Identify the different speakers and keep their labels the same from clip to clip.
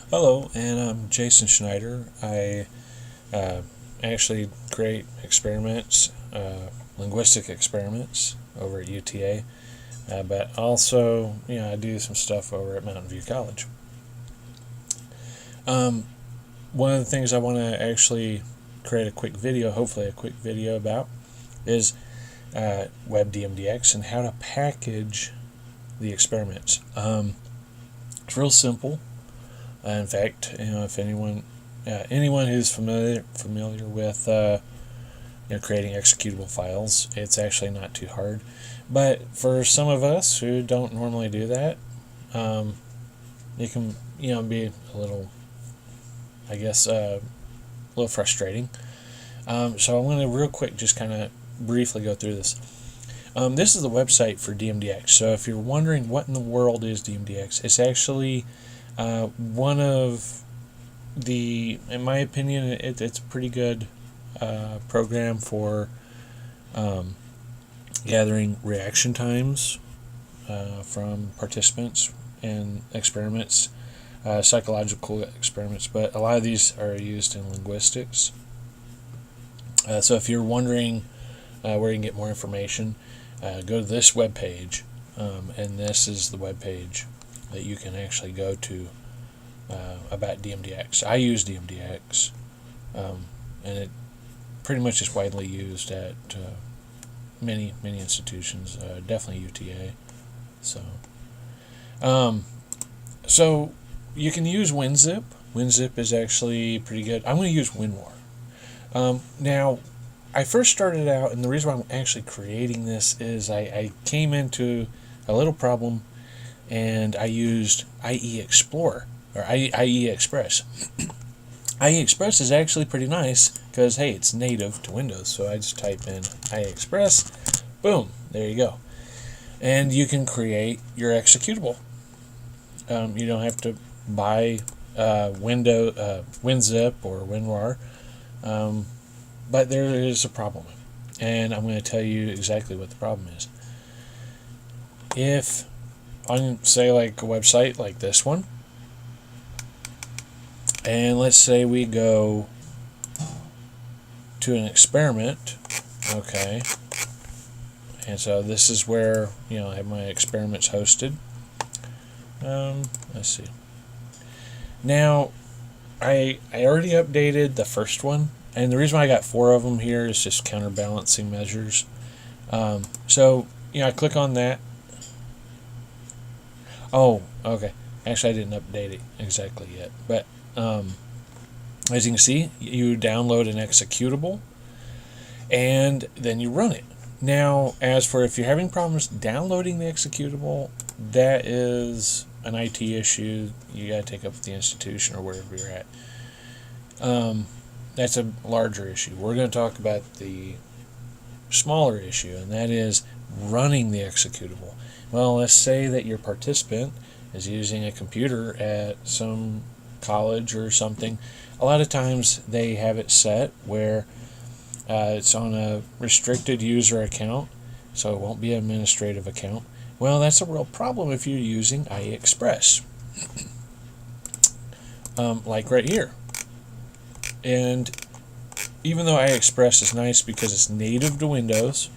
Speaker 1: Hello, and I'm Jason Schneider. I actually create experiments, linguistic experiments over at UTA, but also, I do some stuff over at Mountain View College. Um, One of the things I want to actually create a quick video, hopefully a quick video about, is WebDMDX and how to package the experiments. It's real simple. In fact, if anyone who's familiar with creating executable files, it's actually not too hard. But for some of us who don't normally do that, it can be a little, I guess, a little frustrating. So I'm going to real quick just kind of briefly go through this. This is the website for DMDX. So if you're wondering what in the world is DMDX, it's actually one of in my opinion, it's a pretty good program for gathering reaction times from participants in experiments, psychological experiments, but a lot of these are used in linguistics. So if you're wondering where you can get more information, go to this webpage, and this is the webpage that you can actually go to about DMDX. I use DMDX, and it pretty much is widely used at many institutions, definitely UTA. So you can use WinZip. WinZip is actually pretty good. I'm going to use WinRAR. Now, I first started out, and the reason why I'm actually creating this is I came into a little problem, and I used IE Explorer or IE Express. IE Express is actually pretty nice because, hey, it's native to Windows. So I just type in IE Express, boom, there you go. And you can create your executable. You don't have to buy WinZip or WinRAR, but there is a problem. And I'm going to tell you exactly what the problem is. If on, say, like a website like this one, and let's say we go to an experiment, okay, and so this is where I have my experiments hosted. Let's see. Now, I already updated the first one, and the reason why I got 4 of them here is just counterbalancing measures. So I click on that. Oh, okay. Actually, I didn't update it exactly yet, but as you can see, you download an executable, and then you run it. Now, as for if you're having problems downloading the executable, that is an IT issue. You got to take up with the institution or wherever you're at. That's a larger issue. We're going to talk about the smaller issue, and that is running the executable. Well, let's say that your participant is using a computer at some college or something. A lot of times they have it set where it's on a restricted user account, so it won't be an administrative account. Well, that's a real problem if you're using IE Express, like right here. And even though IE Express is nice because it's native to Windows,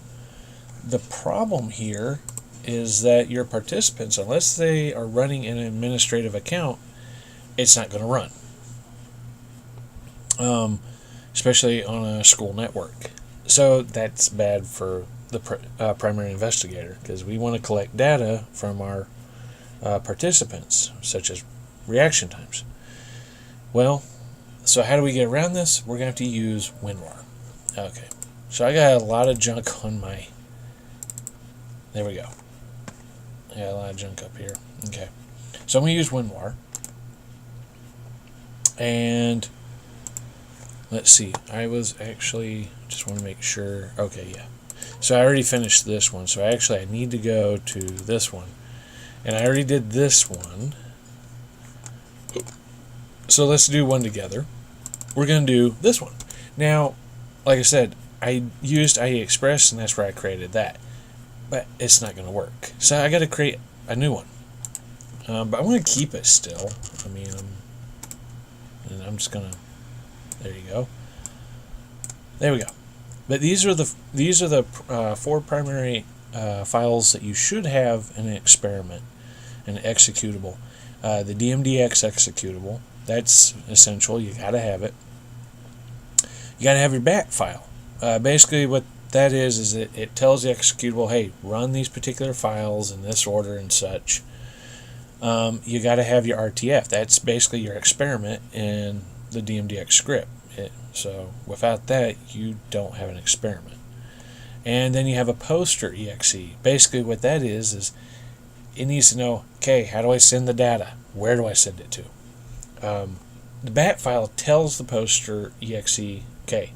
Speaker 1: the problem here is that your participants, unless they are running an administrative account, it's not going to run. Especially on a school network. So that's bad for the primary investigator, because we want to collect data from our participants, such as reaction times. Well, so how do we get around this? We're going to have to use WinRAR. Okay, so I got a lot of junk on my... There we go. I got a lot of junk up here. Okay, so I'm going to use WinRAR. And let's see, I was actually, just want to make sure, okay, yeah. So I already finished this one, so I need to go to this one. And I already did this one. So let's do one together. We're going to do this one. Now, like I said, I used IE Express, and that's where I created that. But it's not going to work. So I got to create a new one. But I'm going to keep it still. I mean, and I'm just gonna, there you go. There we go. But these are the 4 primary files that you should have in an experiment, an executable. The DMDX executable, that's essential. You gotta have it. You gotta have your bat file. Basically, what that is it tells the executable, hey, run these particular files in this order and such. You got to have your RTF. That's basically your experiment in the DMDX script. So without that, you don't have an experiment. And then you have a poster exe. Basically what that is it needs to know, okay, how do I send the data? Where do I send it to? The bat file tells the poster exe, okay,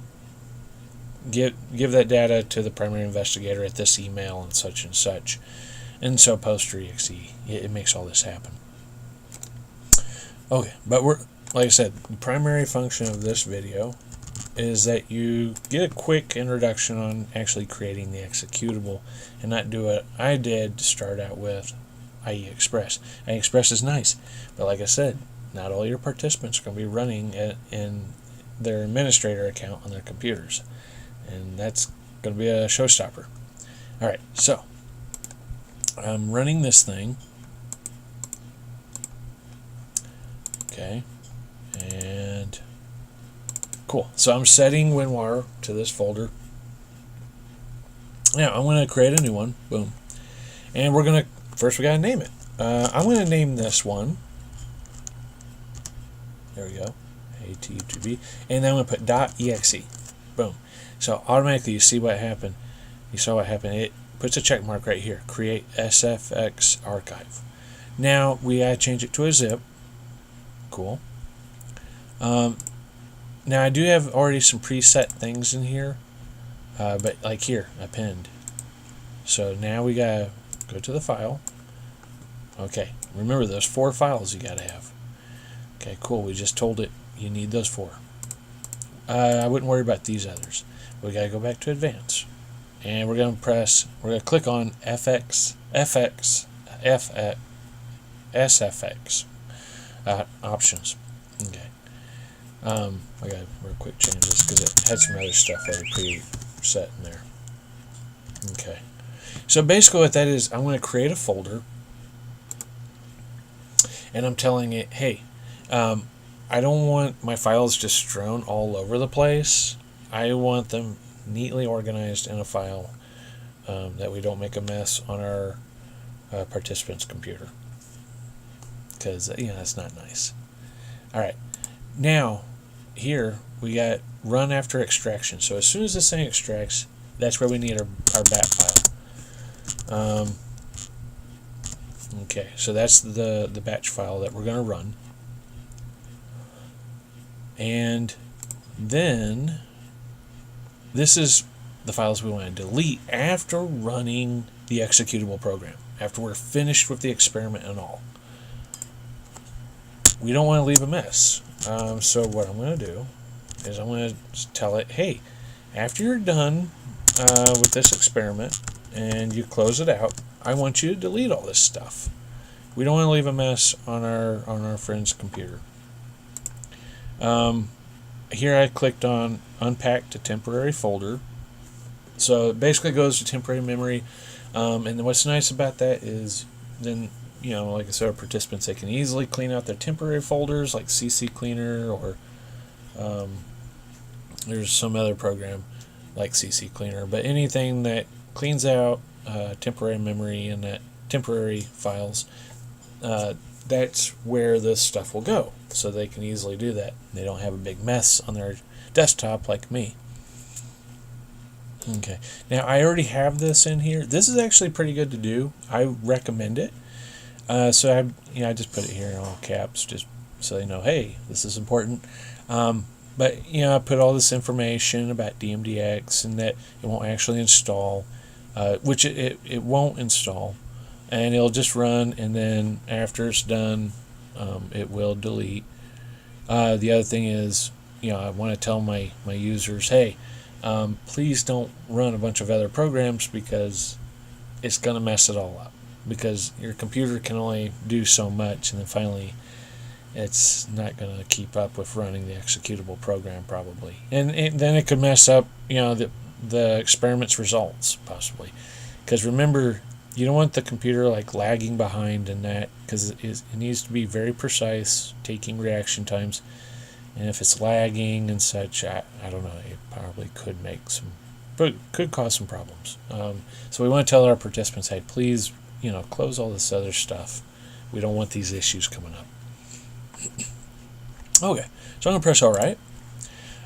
Speaker 1: give that data to the primary investigator at this email and such. And so poster exe, it makes all this happen. Okay, but like I said, the primary function of this video is that you get a quick introduction on actually creating the executable and not do what I did to start out with IE Express. IE Express is nice, but like I said, not all your participants are going to be running in their administrator account on their computers, and that's going to be a showstopper. Alright, so I'm running this thing. Okay, and cool. So I'm setting WinRAR to this folder. Now I'm going to create a new one. Boom. And we're going to, first we got to name it. I'm going to name this one. There we go. AT2B. And then I'm going to put .exe. Boom. So automatically you see what happened. You saw what happened. It puts a check mark right here. Create SFX archive. Now we got to change it to a zip. Cool. Now I do have already some preset things in here, but like here, append. So now we gotta go to the file. Okay, remember those 4 files you gotta have. Okay, cool. We just told it you need those 4. I wouldn't worry about these others. We gotta go back to advanced, and we're gonna click on SFX options. Okay. I gotta real quick change this because it had some other stuff already pre-set in there. Okay. So basically what that is, I'm going to create a folder, and I'm telling it, hey, I don't want my files just strewn all over the place. I want them neatly organized in a file that we don't make a mess on our participant's computer, because that's not nice. Alright, now here we got run after extraction. So as soon as this thing extracts, that's where we need our bat file. Okay, so that's the batch file that we're going to run. And then this is the files we want to delete after running the executable program, after we're finished with the experiment and all. We don't want to leave a mess. So what I'm going to do is I'm going to tell it, hey, after you're done with this experiment and you close it out, I want you to delete all this stuff. We don't want to leave a mess on our friend's computer. Here I clicked on unpack to temporary folder. So it basically goes to temporary memory. And then what's nice about that is then, like I said, our participants, they can easily clean out their temporary folders like CC Cleaner, or there's some other program like CC Cleaner. But anything that cleans out temporary memory and that temporary files, that's where this stuff will go. So they can easily do that. They don't have a big mess on their desktop like me. Okay, now I already have this in here. This is actually pretty good to do. I recommend it. So I just put it here in all caps, just so they know, hey, this is important. But I put all this information about DMDX and that it won't actually install, which it won't install, and it'll just run, and then after it's done, it will delete. The other thing is, I want to tell my users, hey, please don't run a bunch of other programs, because it's going to mess it all up, because your computer can only do so much, and then finally it's not going to keep up with running the executable program probably, and then it could mess up, the experiment's results possibly, because remember, you don't want the computer like lagging behind in that, because it needs to be very precise, taking reaction times, and if it's lagging and such, I don't know, it probably could make some, but could cause some problems. So we want to tell our participants, hey, please, close all this other stuff. We don't want these issues coming up. Okay, so I'm going to press all right.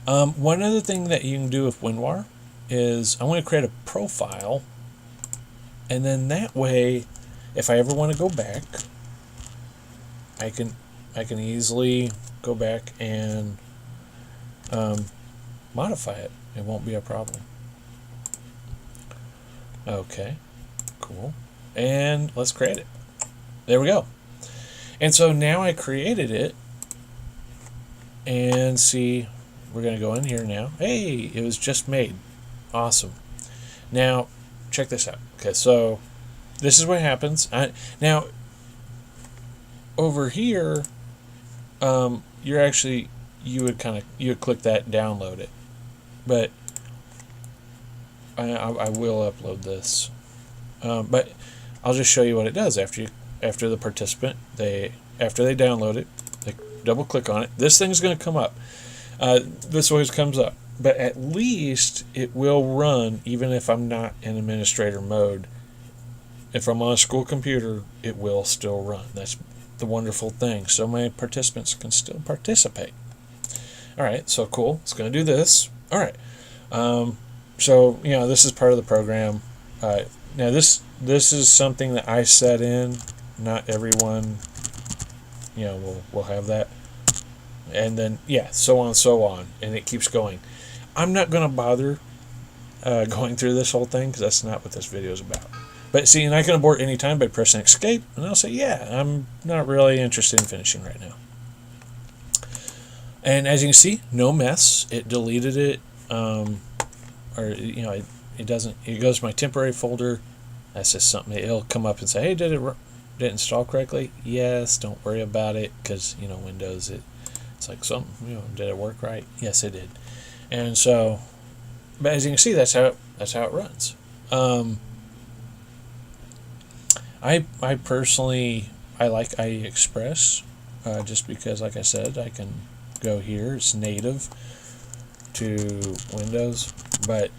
Speaker 1: One other thing that you can do with WinRAR is I want to create a profile, and then that way, if I ever want to go back, I can easily go back and modify it. It won't be a problem. Okay, cool. And let's create it. There we go. And so now I created it, and see, we're going to go in here now. Hey, it was just made. Awesome. Now, check this out. Okay, so this is what happens. Now, over here, you would click that, download it. But I will upload this. But I'll just show you what it does after the participant, after they download it, they double click on it. This thing's going to come up. This always comes up, but at least it will run even if I'm not in administrator mode. If I'm on a school computer, it will still run. That's the wonderful thing. So my participants can still participate. All right, so cool. It's going to do this. All right. So this is part of the program. Now this is something that I set in. Not everyone, will have that. And then, so on and so on. And it keeps going. I'm not going to bother going through this whole thing, because that's not what this video is about. But see, and I can abort any time by pressing escape. And I'll say, I'm not really interested in finishing right now. And as you can see, no mess. It deleted it. It doesn't. It goes to my temporary folder. That's just something. It'll come up and say, hey, did it install correctly? Yes, don't worry about it, because Windows, it's like something, did it work right? Yes, it did. And so, but as you can see, that's how it runs. I personally, I like IE Express, just because, like I said, I can go here. It's native to Windows, but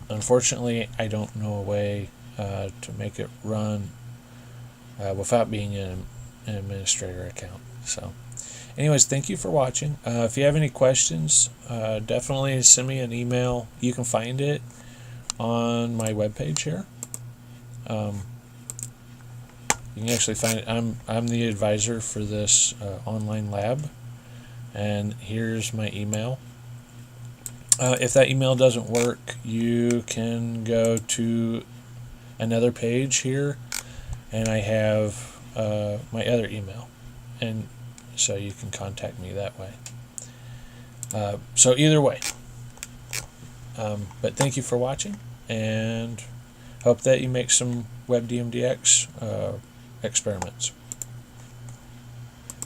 Speaker 1: unfortunately, I don't know a way to make it run without being in an administrator account. So anyways, thank you for watching. If you have any questions, definitely send me an email. You can find it on my webpage here. You can actually find it. I'm the advisor for this online lab, and here's my email. If that email doesn't work, you can go to another page here, and I have my other email, and so you can contact me that way. So either way, but thank you for watching, and hope that you make some WebDMDX experiments.